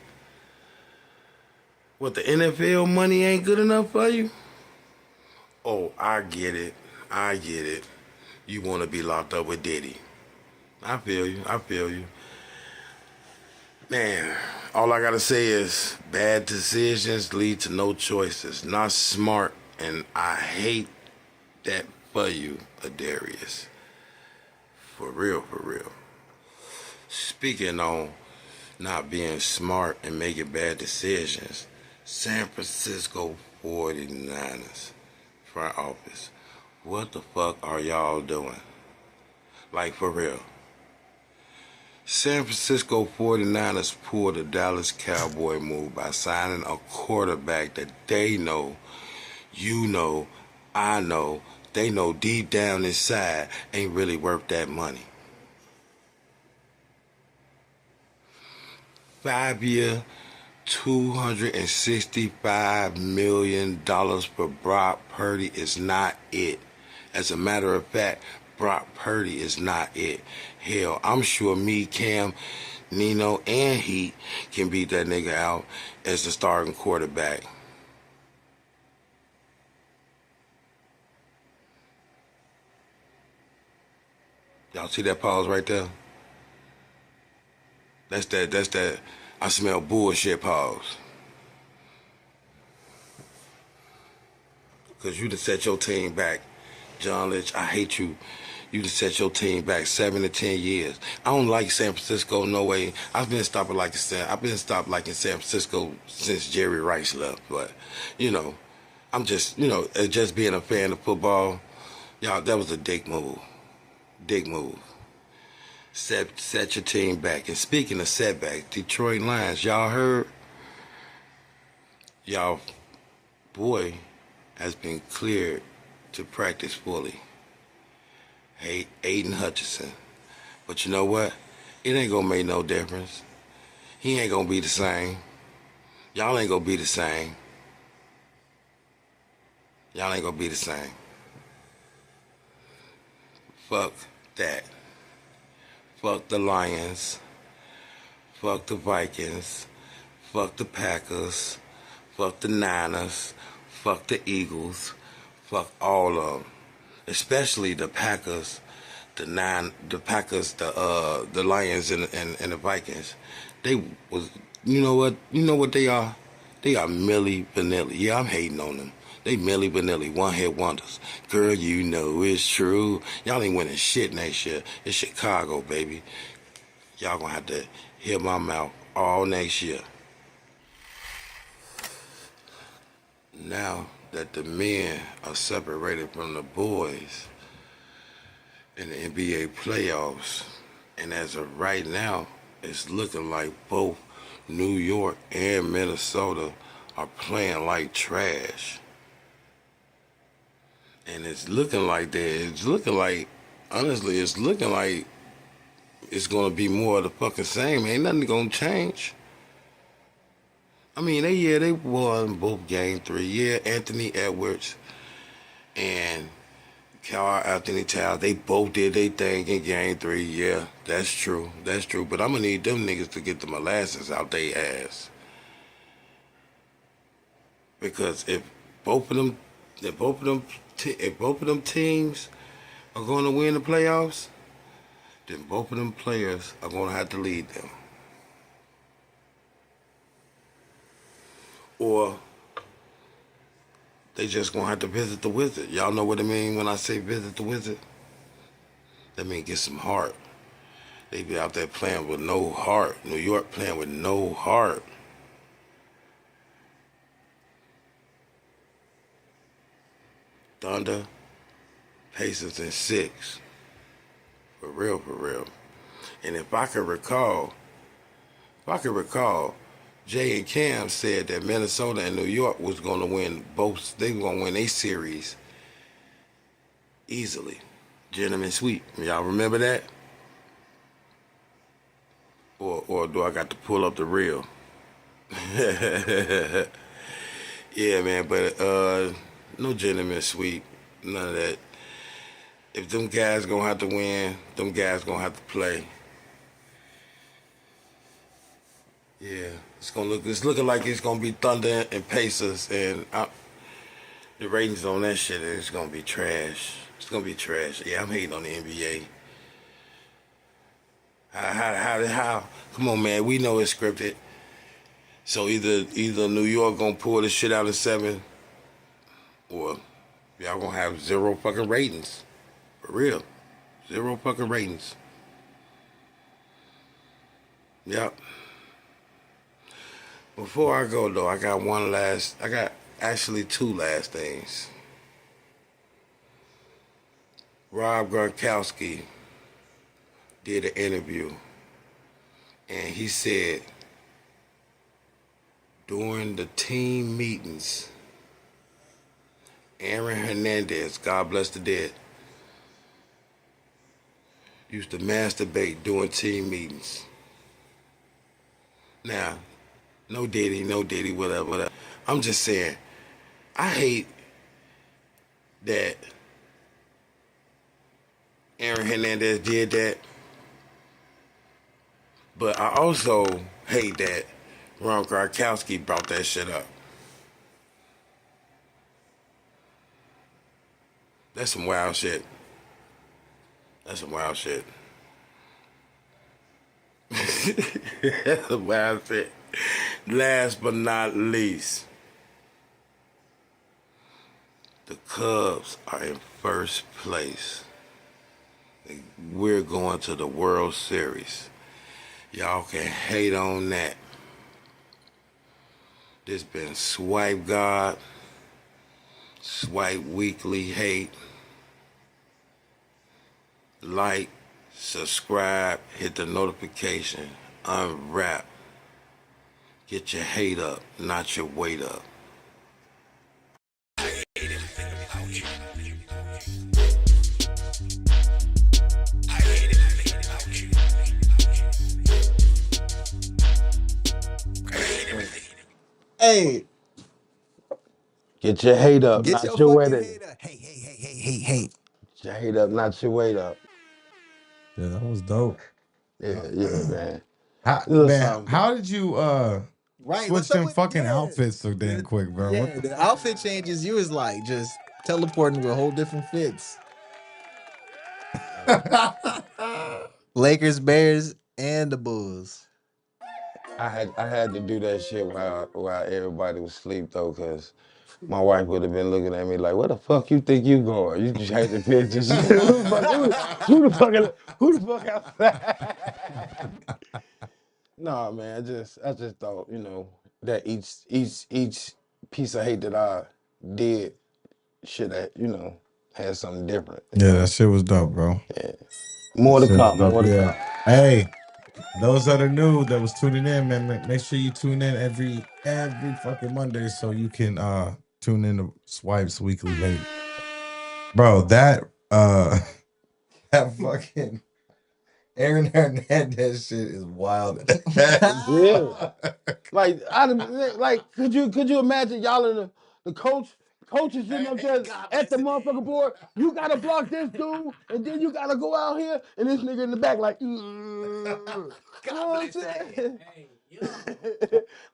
What, the NFL money ain't good enough for you? Oh, I get it. I get it. You want to be locked up with Diddy. I feel you. I feel you. Man, all I got to say is bad decisions lead to no choices. Not smart And I hate that for you, Adarius. For real, for real. Speaking on not being smart and making bad decisions, San Francisco 49ers front office, what the fuck are y'all doing? Like, for real. San Francisco 49ers pulled a Dallas Cowboy move by signing a quarterback that they know, you know, I know, they know deep down inside ain't really worth that money. 5-year, $265 million for Brock Purdy is not it. As a matter of fact, Brock Purdy is not it. Hell, I'm sure me, Cam, Nino, and Heat can beat that nigga out as the starting quarterback. Y'all see that pause right there? That's that I smell bullshit pause. Because you done set your team back. John Lynch, I hate you. You done set your team back 7 to 10 years. I don't like San Francisco, no way. I've been stopped liking San Francisco since Jerry Rice left. But, you know, I'm just, you know, just being a fan of football, y'all, that was a dick move. Dick move. Set your team back. And speaking of setbacks, Detroit Lions, y'all heard? Y'all boy has been cleared to practice fully. Hey, Aiden Hutchinson. But you know what? It ain't gonna make no difference. He ain't gonna be the same. Y'all ain't gonna be the same. Y'all ain't gonna be the same. Fuck that. Fuck the Lions. Fuck the Vikings. Fuck the Packers. Fuck the Niners. Fuck the Eagles. Fuck all of them. Especially the Packers, the Lions and the Vikings. They was, you know what they are? They are Milli Vanilli. Yeah, I'm hating on them. They Milli Vanilli, one-hit wonders. Girl, you know it's true. Y'all ain't winning shit next year. It's Chicago, baby. Y'all gonna have to hear my mouth all next year. Now that the men are separated from the boys in the NBA playoffs, and as of right now, it's looking like both New York and Minnesota are playing like trash. And it's looking like honestly, it's looking like it's gonna be more of the fucking same. Ain't nothing gonna change. I mean, they won both game 3. Yeah, Anthony Edwards and Carl Anthony Towns, they both did their thing in game 3. Yeah, that's true. That's true. But I'm gonna need them niggas to get the molasses out their ass. Because if both of them teams are gonna win the playoffs, then both of them players are gonna have to lead them. Or they just gonna have to visit the wizard. Y'all know what I mean when I say visit the wizard? That mean get some heart. They be out there playing with no heart. New York playing with no heart. Thunder, Pacers in 6. For real, for real. And if I can recall, Jay and Cam said that Minnesota and New York was going to win both. They were going to win a series easily. Gentleman sweep. Y'all remember that? Or do I got to pull up the reel? Yeah, man, but no gentleman sweep. None of that. If them guys going to have to win, them guys going to have to play. Yeah, it's looking like it's gonna be Thunder and Pacers, and the ratings on that shit is gonna be trash. It's gonna be trash. Yeah, I'm hating on the NBA. How? Come on, man. We know it's scripted. So either New York gonna pull this shit out in 7, or y'all gonna have 0 fucking ratings. For real. 0 fucking ratings. Yep. Before I go though, I got actually 2 last things. Rob Gronkowski did an interview and he said during the team meetings, Aaron Hernandez, God bless the dead, used to masturbate during team meetings. Now, no Diddy, whatever. I'm just saying, I hate that Aaron Hernandez did that, but I also hate that Ron Gronkowski brought that shit up. That's some wild shit. That's some wild shit. That's some wild shit. Last but not least, the Cubs are in first place. We're going to the World Series. Y'all can hate on that. This been Swipe God, Swipe Weekly Hate. Like, subscribe, hit the notification, UNRAP. Get your hate up, not your weight up.
Hey,
Get your hate up,
get
not
your
your
fucking
weight up.
hater. Hey.
Get your hate up, not your weight up.
Yeah, that was dope.
Yeah, man.
Man, how did you
Right,
switch
what's up
them
with
fucking outfits so damn
the-
quick, bro?
Yeah,
What the
the outfit changes. You was like just teleporting with whole different fits. Lakers, Bears, and the Bulls.
I had to do that shit while everybody was asleep though, cause my wife would have been looking at me like, "Where the fuck you think you going? You just hate the pictures. who the fuck outside?" Nah, man. I just thought, that each piece of hate that I did should have, had something different.
Yeah, that shit was dope, bro.
Yeah. More to come. More to come.
Hey, those that are new that was tuning in, man, make sure you tune in every fucking Monday so you can tune in to Swipes Weekly Hate. Bro, that that fucking Aaron Hernandez shit is wild.
Yeah. Could you imagine y'all in the coaches sitting up there at the motherfucking board? You gotta block this dude, and then you gotta go out here, and this nigga in the back like, you know what I'm saying?
Hey, yo.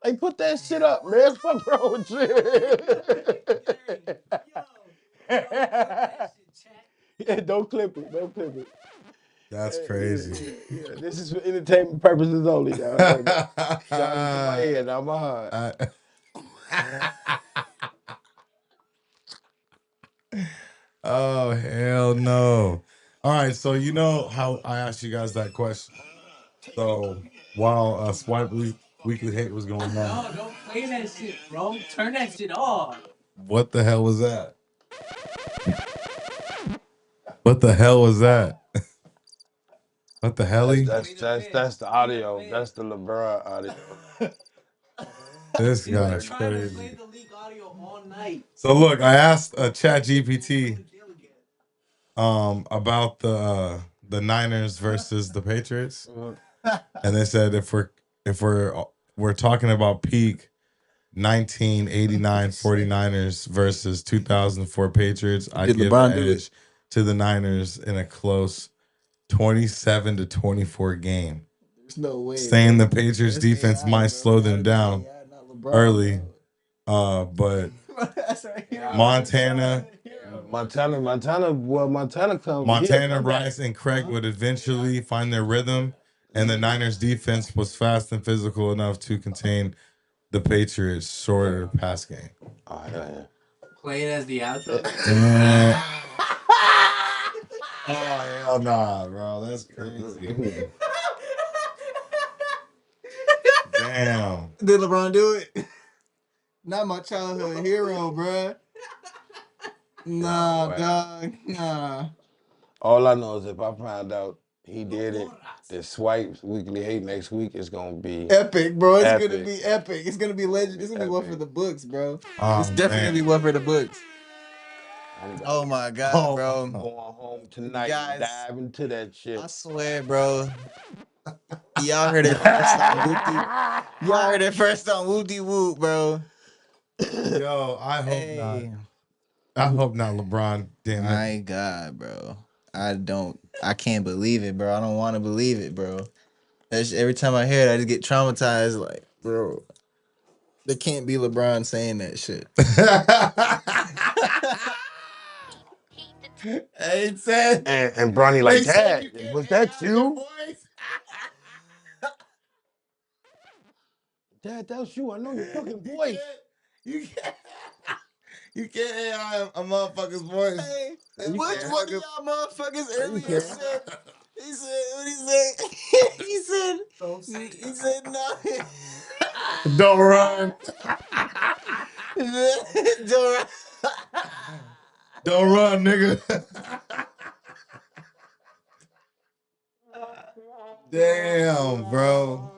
Like, put that shit up, man. Fuck wrong with you? Yeah, don't clip it. Don't clip it.
That's crazy.
Yeah, this is for entertainment purposes only, y'all. Heard me? Y'all into my head, not my heart.
Oh, hell no. All right, so you know how I asked you guys that question. So while Weekly Hate was going on,
No, don't play that shit, bro. Turn that shit off.
what the hell was that? What the hell was that? What the hell?
That's the audio. That's the LeBron audio.
This
We were
guy's
trying to
crazy.
play the league audio all night.
So look, I asked Chat GPT about the Niners versus the Patriots, and they said if we're talking about peak 1989 49ers versus 2004 Patriots, I'd
Did
give
LeBron
the
do it?
edge to the Niners in a close 27-24 game.
There's no way.
Saying
bro.
the Patriots
That's
defense
AI,
might
bro.
slow them
Gotta be
down
AI, not LeBron,
early,
bro.
but
That's right here.
Montana,
Montana come.
Montana, Rice, and Craig would eventually find their rhythm, and the Niners defense was fast and physical enough to contain the Patriots' shorter pass game.
Oh, yeah.
Play it as the outro.
Oh hell nah, bro. That's crazy. Damn.
Did LeBron do it? Not my childhood hero, bruh. Nah, dog. Nah.
All I know is if I find out he did it, the Swipes Weekly Hate next week is gonna be
Epic, bro. It's
epic.
gonna be epic. It's gonna be legend. It's gonna be one for the books, bro.
Oh,
It's definitely
man.
gonna be one for the books.
I'm
Oh my god,
Oh,
bro.
going home tonight,
Guys,
dive into that shit.
I swear, bro. Y'all heard it first on Woopty. Y'all heard it first on Woopty Whoop, bro.
Yo, I hope not. I hope not, LeBron. Damn it.
My God, bro. I can't believe it, bro. I don't want to believe it, bro. Every time I hear it, I just get traumatized. Like, bro, there can't be LeBron saying that shit.
Hey, said.
And Bronny like, Dad, was that you? Dad, that was you. I know your fucking voice.
You can't. You can't AI a motherfucker's voice.
Hey,
You
which
can't.
one of y'all motherfuckers earlier
can't.
said? He said, what he say? he said no.
Don't run.
Don't run.
Don't run, nigga. Damn, bro.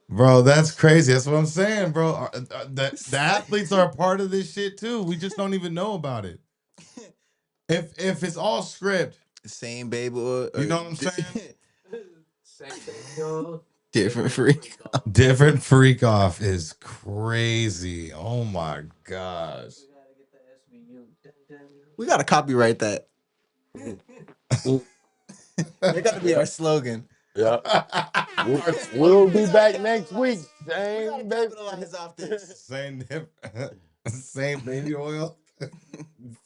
Bro, that's crazy. That's what I'm saying, bro. The athletes are a part of this shit too. We just don't even know about it. If it's all script,
Same baby or
you know what I'm saying?
Different freak.
Different freak off is crazy. Oh my gosh.
We gotta copyright that. That gotta be our slogan.
Yeah. We'll be back next week. Same baby.
Capitalize off this.
Same baby oil.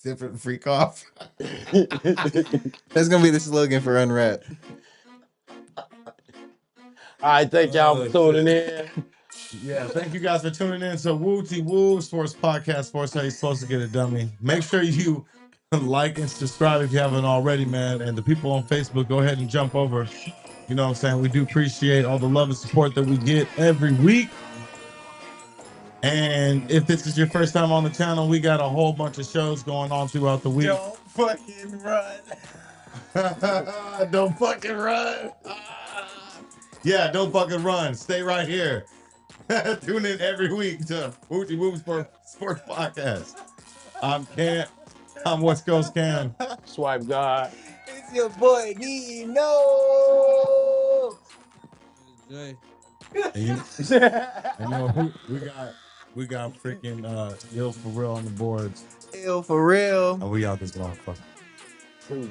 Different freak off.
That's gonna be the slogan for UNRAP.
All right, thank y'all for tuning in.
Yeah, thank you guys for tuning in. So Wooty Woo Sports Podcast, Sports How You Supposed to Get It Dummy. Make sure you like and subscribe if you haven't already, man. And the people on Facebook, go ahead and jump over. You know what I'm saying? We do appreciate all the love and support that we get every week. And if this is your first time on the channel, we got a whole bunch of shows going on throughout the week.
Don't fucking run.
Don't fucking run. Yeah, don't fucking run. Stay right here. Tune in every week to Wooty Woo Sports Podcast. I'm Cam. I'm West Coast Cam.
Swipe God.
It's your boy No.
And you know who we got freaking Ill for real on the boards.
Ill for real.
And we out this motherfucker.
Peace.